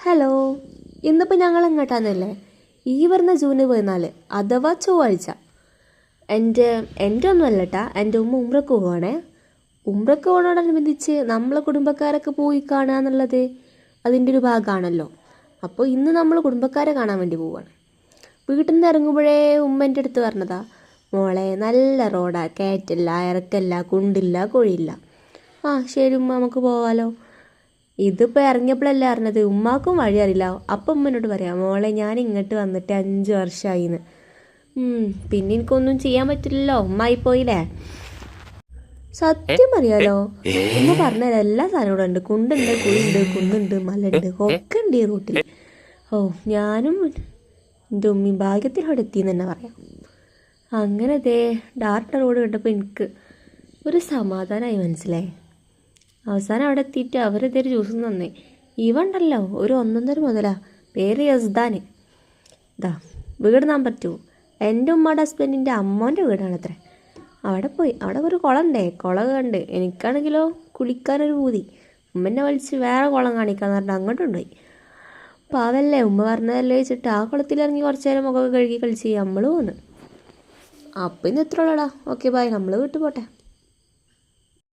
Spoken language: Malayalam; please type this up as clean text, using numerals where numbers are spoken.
ഹലോ, ഇന്നിപ്പോൾ ഞങ്ങൾ എങ്ങോട്ടാന്നല്ലേ ഈ വരുന്ന ജൂൺ 14 അഥവാ ചൊവ്വാഴ്ച എൻ്റെ ഒന്നും കേട്ടാ എൻ്റെ ഉമ്മ ഉംറക്ക് പോവാണേ. ഉംറക്ക് പോകണോടനുബന്ധിച്ച് നമ്മളെ കുടുംബക്കാരൊക്കെ പോയി കാണുക എന്നുള്ളത് അതിൻ്റെ ഒരു ഭാഗമാണല്ലോ. അപ്പോൾ ഇന്ന് നമ്മൾ കുടുംബക്കാരെ കാണാൻ വേണ്ടി പോവാണ്. വീട്ടിൽ നിന്ന് ഇറങ്ങുമ്പോഴേ ഉമ്മ എൻ്റെ അടുത്ത് പറഞ്ഞതാ, മോളെ നല്ല റോഡാ, കയറ്റില്ല, ഇറക്കല്ല, കുണ്ടില്ല, കുഴിയില്ല. ആ ശരി ഉമ്മ, നമുക്ക് പോവാലോ. ഇതിപ്പോൾ ഇറങ്ങിയപ്പോഴല്ലേ അറിഞ്ഞത് ഉമ്മാക്കും വഴി അറിയില്ല. അപ്പം ഉമ്മനോട് പറയാം, മോളെ ഞാൻ ഇങ്ങോട്ട് വന്നിട്ട് 5 വർഷമായിന്ന്. പിന്നെ എനിക്കൊന്നും ചെയ്യാൻ പറ്റില്ലല്ലോ, ഉമ്മായി പോയില്ലേ. സത്യം അറിയാലോ, ഉമ്മ പറഞ്ഞ എല്ലാ സാധനവും ഉണ്ട്. കുണ്ടുണ്ട്, കുഴിയുണ്ട്, കുന്നുണ്ട്, മലയുണ്ട്, ഒക്കെ ഉണ്ട് ഈ റൂട്ടിൽ. ഓ, ഞാനും എൻ്റെ ഉമ്മയും ഭാഗ്യത്തിൽ അവിടെ എത്തിയെന്ന് തന്നെ പറയാം. അങ്ങനെ ഡാർട്ട് റോഡ് കണ്ടപ്പോൾ എനിക്ക് ഒരു സമാധാനമായി, മനസ്സിലായി. അവസാനം അവിടെ എത്തിയിട്ട് അവരിതൊരു ജ്യൂസ് തന്നേ. ഇവണ്ടല്ലോ ഒരു 1.5 മുതലാ, പേര് യസ്ദാൻ. ഇതാ വീട് നാൻ പറ്റുമോ, എൻ്റെ ഉമ്മയുടെ ഹസ്ബൻഡിൻ്റെ അമ്മോൻ്റെ വീടാണത്രേ. അവിടെ പോയി, അവിടെ ഒരു കുളമുണ്ടേ, കുളം കണ്ട്. എനിക്കാണെങ്കിലോ കുളിക്കാനൊരു പൂതി. ഉമ്മനെ വലിച്ച് വേറെ കുളം കാണിക്കാന്ന് പറഞ്ഞിട്ട് അങ്ങോട്ടുണ്ടായി. പാവല്ലേ, ഉമ്മ പറഞ്ഞതല്ലേ വെച്ചിട്ട് ആ കുളത്തിലിറങ്ങി കുറച്ച് നേരം മുഖമൊക്കെ കഴുകി കളിച്ച് നമ്മൾ പോന്ന്. അപ്പം ഇന്ന് എത്ര ഉള്ളടാ. ഓക്കെ ബൈ, നമ്മൾ വീട്ടിൽ പോട്ടെ.